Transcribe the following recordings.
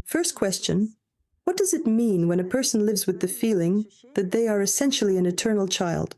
First question, what does it mean when a person lives with the feeling that they are essentially an eternal child?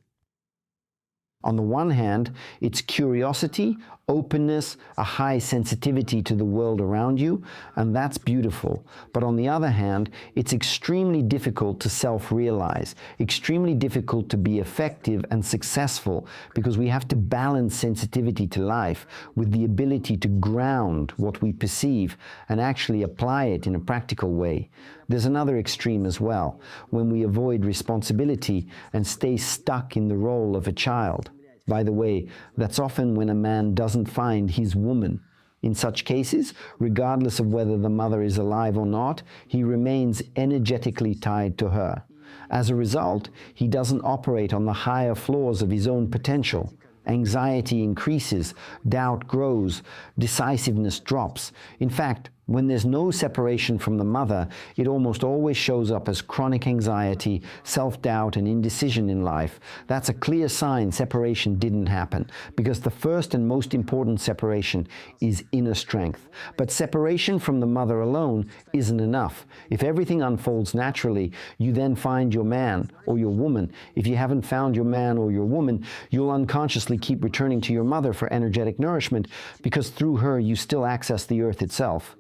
On the one hand, it's curiosity, openness, a high sensitivity to the world around you, and that's beautiful. But on the other hand, it's extremely difficult to self-realize, extremely difficult to be effective and successful, because we have to balance sensitivity to life with the ability to ground what we perceive and actually apply it in a practical way. There's another extreme as well, when we avoid responsibility and stay stuck in the role of a child. By the way, that's often when a man doesn't find his woman. In such cases, regardless of whether the mother is alive or not, he remains energetically tied to her. As a result, he doesn't operate on the higher floors of his own potential. Anxiety increases, doubt grows, decisiveness drops. In fact, when there's no separation from the mother, it almost always shows up as chronic anxiety, self-doubt, and indecision in life. That's a clear sign separation didn't happen, because the first and most important separation is inner strength. But separation from the mother alone isn't enough. If everything unfolds naturally, you then find your man or your woman. If you haven't found your man or your woman, you'll unconsciously keep returning to your mother for energetic nourishment, because through her you still access the earth itself.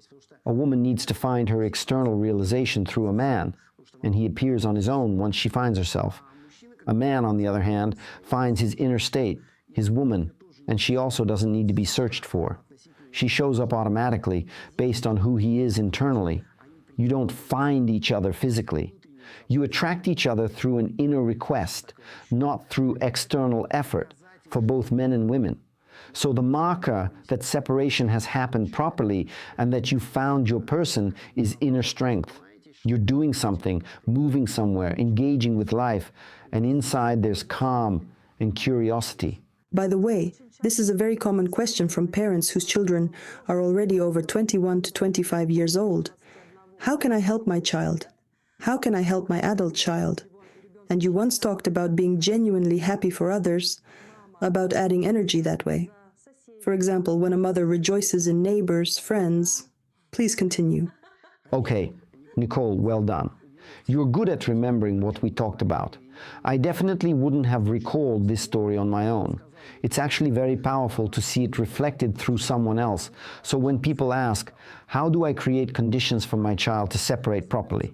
A woman needs to find her external realization through a man, and he appears on his own once she finds herself. A man, on the other hand, finds his inner state, his woman, and she also doesn't need to be searched for. She shows up automatically based on who he is internally. You don't find each other physically. You attract each other through an inner request, not through external effort, for both men and women. So the marker that separation has happened properly and that you found your person is inner strength. You're doing something, moving somewhere, engaging with life, and inside there's calm and curiosity. By the way, this is a very common question from parents whose children are already over 21 to 25 years old. How can I help my child? How can I help my adult child? And you once talked about being genuinely happy for others, about adding energy that way. For example, when a mother rejoices in neighbors, friends. Please continue. Okay, Nicole, well done. You're good at remembering what we talked about. I definitely wouldn't have recalled this story on my own. It's actually very powerful to see it reflected through someone else. So when people ask, how do I create conditions for my child to separate properly?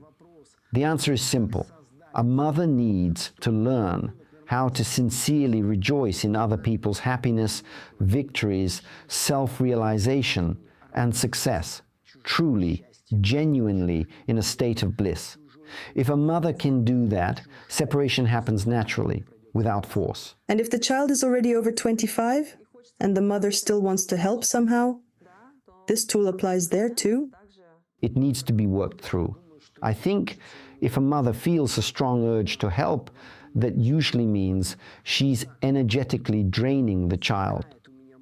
The answer is simple. A mother needs to learn how to sincerely rejoice in other people's happiness, victories, self-realization, and success, truly, genuinely in a state of bliss. If a mother can do that, separation happens naturally, without force. And if the child is already over 25, and the mother still wants to help somehow, this tool applies there too? It needs to be worked through. I think if a mother feels a strong urge to help, that usually means she's energetically draining the child.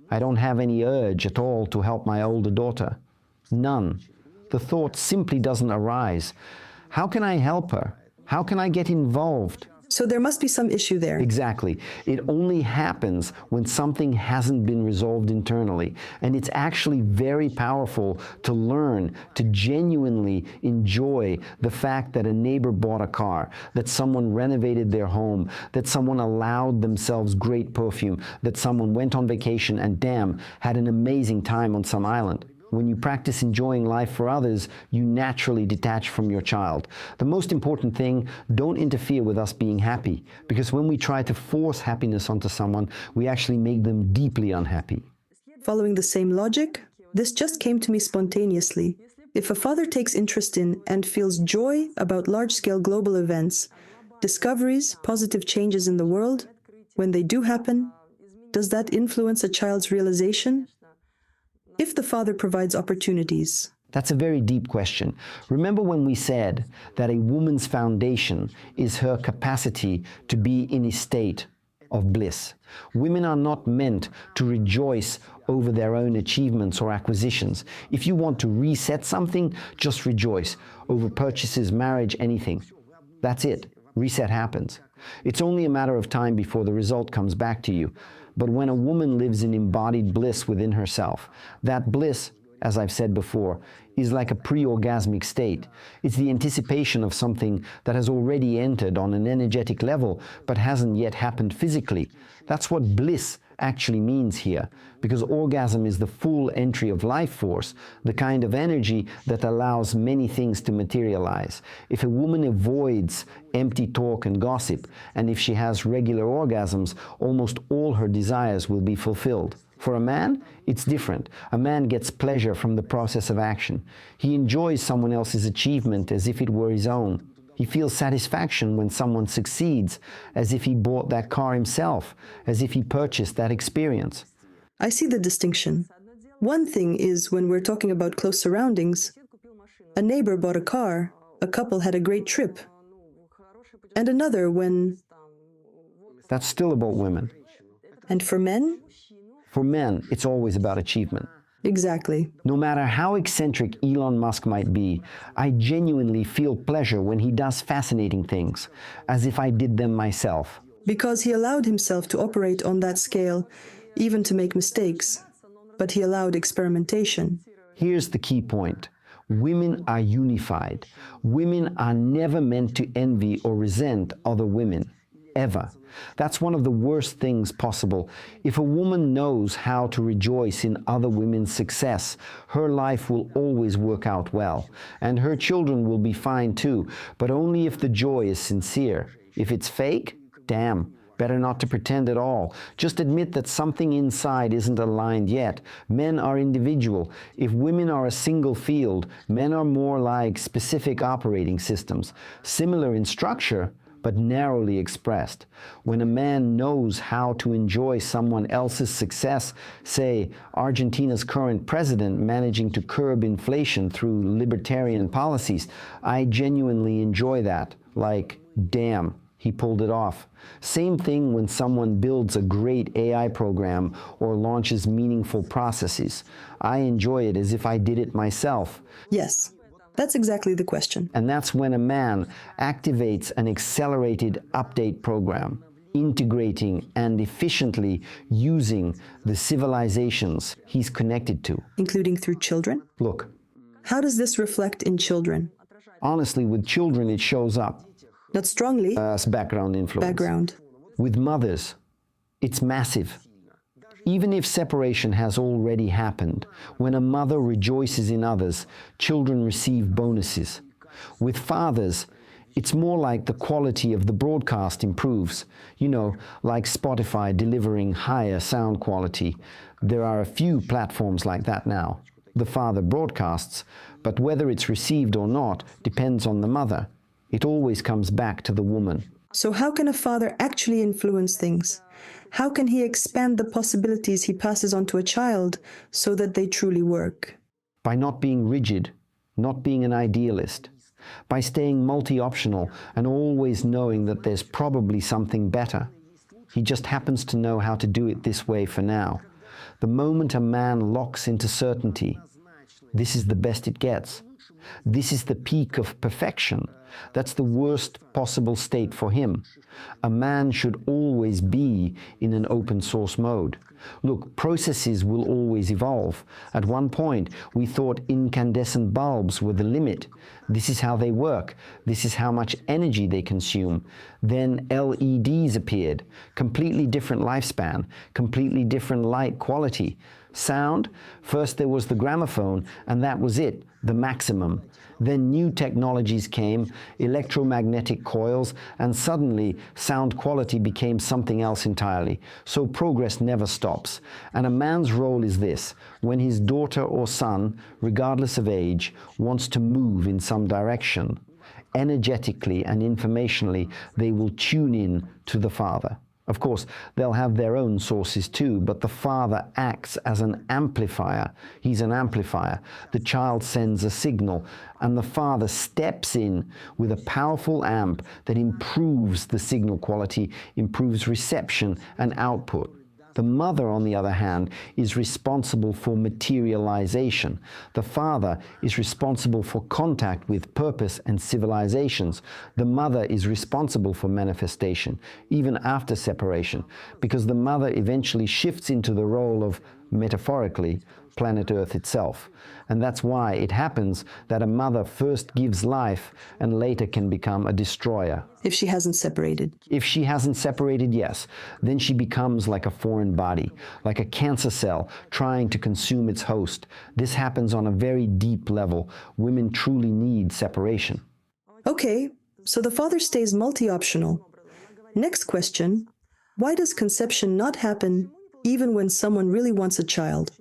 I don't have any urge at all to help my older daughter. None. The thought simply doesn't arise. How can I help her? How can I get involved? So there must be some issue there. Exactly. It only happens when something hasn't been resolved internally. And it's actually very powerful to learn to genuinely enjoy the fact that a neighbor bought a car, that someone renovated their home, that someone allowed themselves great perfume, that someone went on vacation and damn, had an amazing time on some island. When you practice enjoying life for others, you naturally detach from your child. The most important thing, don't interfere with us being happy, because when we try to force happiness onto someone, we actually make them deeply unhappy. Following the same logic, this just came to me spontaneously. If a father takes interest in and feels joy about large-scale global events, discoveries, positive changes in the world, when they do happen, does that influence a child's realization? If the father provides opportunities. That's a very deep question. Remember when we said that a woman's foundation is her capacity to be in a state of bliss. Women are not meant to rejoice over their own achievements or acquisitions. If you want to reset something, just rejoice over purchases, marriage, anything. That's it. Reset happens. It's only a matter of time before the result comes back to you. But when a woman lives in embodied bliss within herself, that bliss as I've said before, is like a pre-orgasmic state. It's the anticipation of something that has already entered on an energetic level but hasn't yet happened physically. That's what bliss actually means here, because orgasm is the full entry of life force, the kind of energy that allows many things to materialize. If a woman avoids empty talk and gossip, and if she has regular orgasms, almost all her desires will be fulfilled. For a man, it's different. A man gets pleasure from the process of action. He enjoys someone else's achievement as if it were his own. He feels satisfaction when someone succeeds, as if he bought that car himself, as if he purchased that experience. I see the distinction. One thing is when we're talking about close surroundings, a neighbor bought a car, a couple had a great trip. And another when... That's still about women. And for men? For men, it's always about achievement. Exactly. No matter how eccentric Elon Musk might be, I genuinely feel pleasure when he does fascinating things, as if I did them myself. Because he allowed himself to operate on that scale, even to make mistakes. But he allowed experimentation. Here's the key point. Women are unified. Women are never meant to envy or resent other women. Ever. That's one of the worst things possible. If a woman knows how to rejoice in other women's success, her life will always work out well. And her children will be fine too, but only if the joy is sincere. If it's fake, damn, better not to pretend at all. Just admit that something inside isn't aligned yet. Men are individual. If women are a single field, men are more like specific operating systems, similar in structure, but narrowly expressed. When a man knows how to enjoy someone else's success, say Argentina's current president managing to curb inflation through libertarian policies, I genuinely enjoy that. Like, damn, he pulled it off. Same thing when someone builds a great AI program or launches meaningful processes. I enjoy it as if I did it myself. Yes. That's exactly the question. And that's when a man activates an accelerated update program, integrating and efficiently using the civilizations he's connected to. Including through children? Look. How does this reflect in children? Honestly, with children it shows up. Not strongly. As background influence. Background. With mothers, it's massive. Even if separation has already happened, when a mother rejoices in others, children receive bonuses. With fathers, it's more like the quality of the broadcast improves. You know, like Spotify delivering higher sound quality. There are a few platforms like that now. The father broadcasts, but whether it's received or not depends on the mother. It always comes back to the woman. So how can a father actually influence things? How can he expand the possibilities he passes on to a child so that they truly work? By not being rigid, not being an idealist. By staying multi-optional and always knowing that there's probably something better. He just happens to know how to do it this way for now. The moment a man locks into certainty, this is the best it gets. This is the peak of perfection. That's the worst possible state for him. A man should always be in an open source mode. Look, processes will always evolve. At one point, we thought incandescent bulbs were the limit. This is how they work. This is how much energy they consume. Then LEDs appeared. Completely different lifespan, completely different light quality. Sound, first there was the gramophone, and that was it, the maximum. Then new technologies came, electromagnetic coils, and suddenly sound quality became something else entirely. So progress never stops. And a man's role is this: when his daughter or son, regardless of age, wants to move in some direction, energetically and informationally, they will tune in to the father. Of course, they'll have their own sources too, but the father acts as an amplifier. He's an amplifier. The child sends a signal, and the father steps in with a powerful amp that improves the signal quality, improves reception and output. The mother, on the other hand, is responsible for materialization. The father is responsible for contact with purpose and civilizations. The mother is responsible for manifestation, even after separation, because the mother eventually shifts into the role of metaphorically, planet Earth itself. And that's why it happens that a mother first gives life and later can become a destroyer. If she hasn't separated. If she hasn't separated, yes, then she becomes like a foreign body, like a cancer cell trying to consume its host. This happens on a very deep level. Women truly need separation. Okay, so the father stays multi-optional. Next question, why does conception not happen even when someone really wants a child?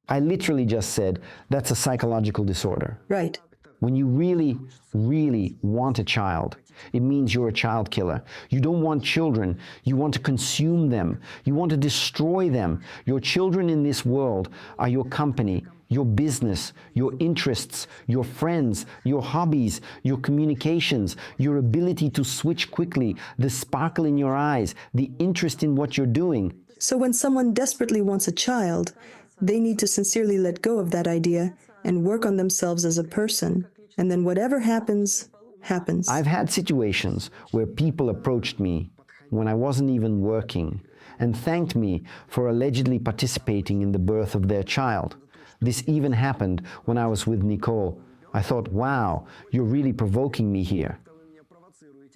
I literally just said that's a psychological disorder. Right. When you really, really want a child, it means you're a child killer. You don't want children. You want to consume them. You want to destroy them. Your children in this world are your company, your business, your interests, your friends, your hobbies, your communications, your ability to switch quickly, the sparkle in your eyes, the interest in what you're doing. So when someone desperately wants a child, they need to sincerely let go of that idea and work on themselves as a person. And then whatever happens, happens. I've had situations where people approached me when I wasn't even working and thanked me for allegedly participating in the birth of their child. This even happened when I was with Nicole. I thought, wow, you're really provoking me here.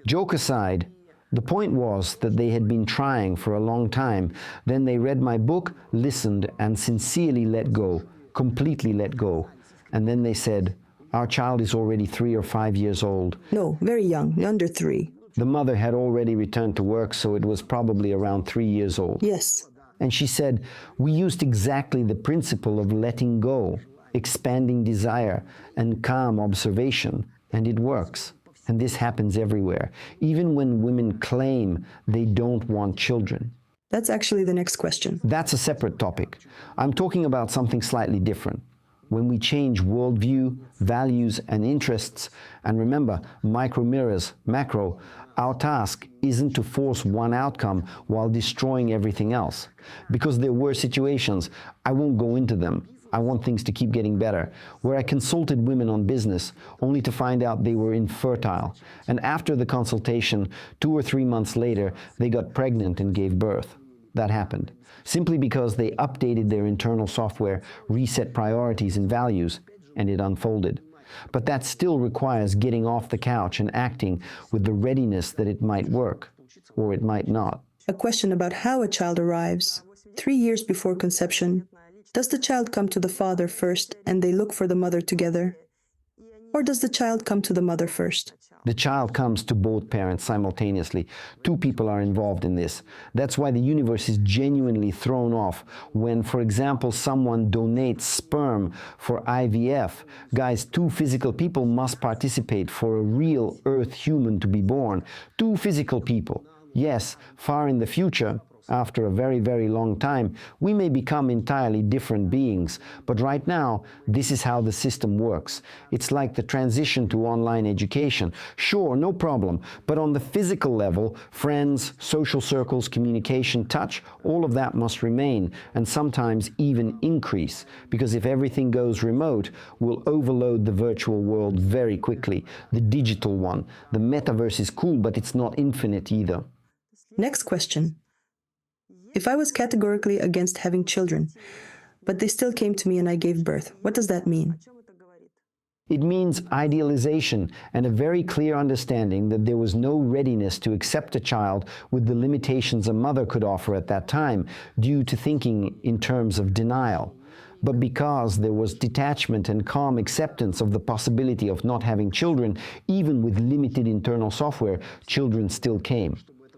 Joke aside, the point was that they had been trying for a long time. Then they read my book, listened, and sincerely let go, completely let go. And then they said, our child is already 3 or 5 years old. No, very young, under 3. The mother had already returned to work, so it was probably around 3 years old. Yes. And she said, we used exactly the principle of letting go, expanding desire, and calm observation, and it works. And this happens everywhere, even when women claim they don't want children. That's actually the next question. That's a separate topic. I'm talking about something slightly different. When we change worldview, values, and interests, and remember, micro mirrors, macro, our task isn't to force one outcome while destroying everything else. Because there were situations, I won't go into them, I want things to keep getting better, where I consulted women on business, only to find out they were infertile. And after the consultation, 2 or 3 months later, they got pregnant and gave birth. That happened, simply because they updated their internal software, reset priorities and values, and it unfolded. But that still requires getting off the couch and acting with the readiness that it might work, or it might not. A question about how a child arrives. 3 years before conception, does the child come to the father first and they look for the mother together? Or does the child come to the mother first? The child comes to both parents simultaneously. 2 people are involved in this. That's why the universe is genuinely thrown off when, for example, someone donates sperm for IVF. Guys, 2 physical people must participate for a real Earth human to be born. 2 physical people. Yes, far in the future, after a very, very long time, we may become entirely different beings. But right now, this is how the system works. It's like the transition to online education. Sure, no problem. But on the physical level, friends, social circles, communication, touch, all of that must remain, and sometimes even increase. Because if everything goes remote, we'll overload the virtual world very quickly. The digital one. The metaverse is cool, but it's not infinite either. Next question. If I was categorically against having children, but they still came to me and I gave birth, what does that mean? It means idealization and a very clear understanding that there was no readiness to accept a child with the limitations a mother could offer at that time, due to thinking in terms of denial. But because there was detachment and calm acceptance of the possibility of not having children, even with limited internal software, children still came.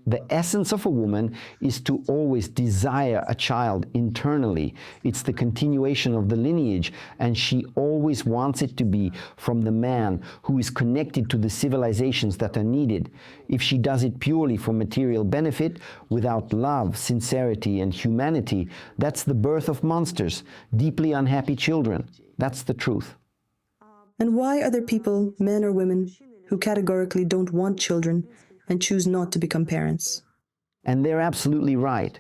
The essence of a woman is to always desire a child internally. It's the continuation of the lineage, and she always wants it to be from the man who is connected to the civilizations that are needed. If she does it purely for material benefit, without love, sincerity, and humanity, that's the birth of monsters, deeply unhappy children. That's the truth. And why are there people, men or women, who categorically don't want children and choose not to become parents? And they're absolutely right.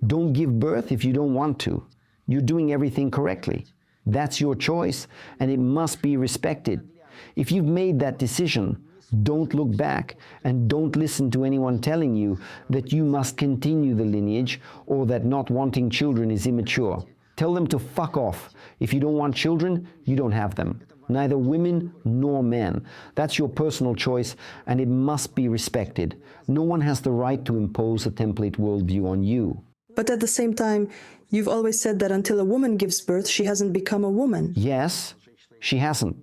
Don't give birth if you don't want to. You're doing everything correctly. That's your choice, and it must be respected. If you've made that decision, don't look back, and don't listen to anyone telling you that you must continue the lineage or that not wanting children is immature. Tell them to fuck off. If you don't want children, you don't have them. Neither women nor men. That's your personal choice, and it must be respected. No one has the right to impose a template worldview on you. But at the same time, you've always said that until a woman gives birth, she hasn't become a woman. Yes, she hasn't.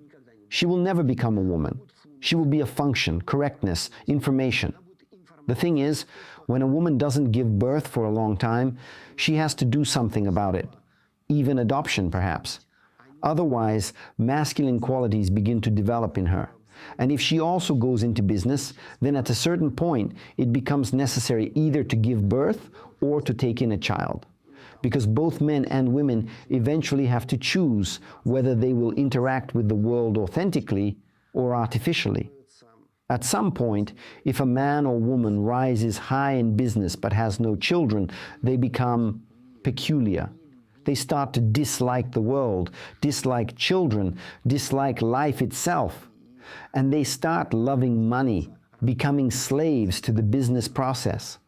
She will never become a woman. She will be a function, correctness, information. The thing is, when a woman doesn't give birth for a long time, she has to do something about it. Even adoption, perhaps. Otherwise, masculine qualities begin to develop in her. And if she also goes into business, then at a certain point, it becomes necessary either to give birth or to take in a child. Because both men and women eventually have to choose whether they will interact with the world authentically or artificially. At some point, if a man or woman rises high in business but has no children, they become peculiar. They start to dislike the world, dislike children, dislike life itself. And they start loving money, becoming slaves to the business process.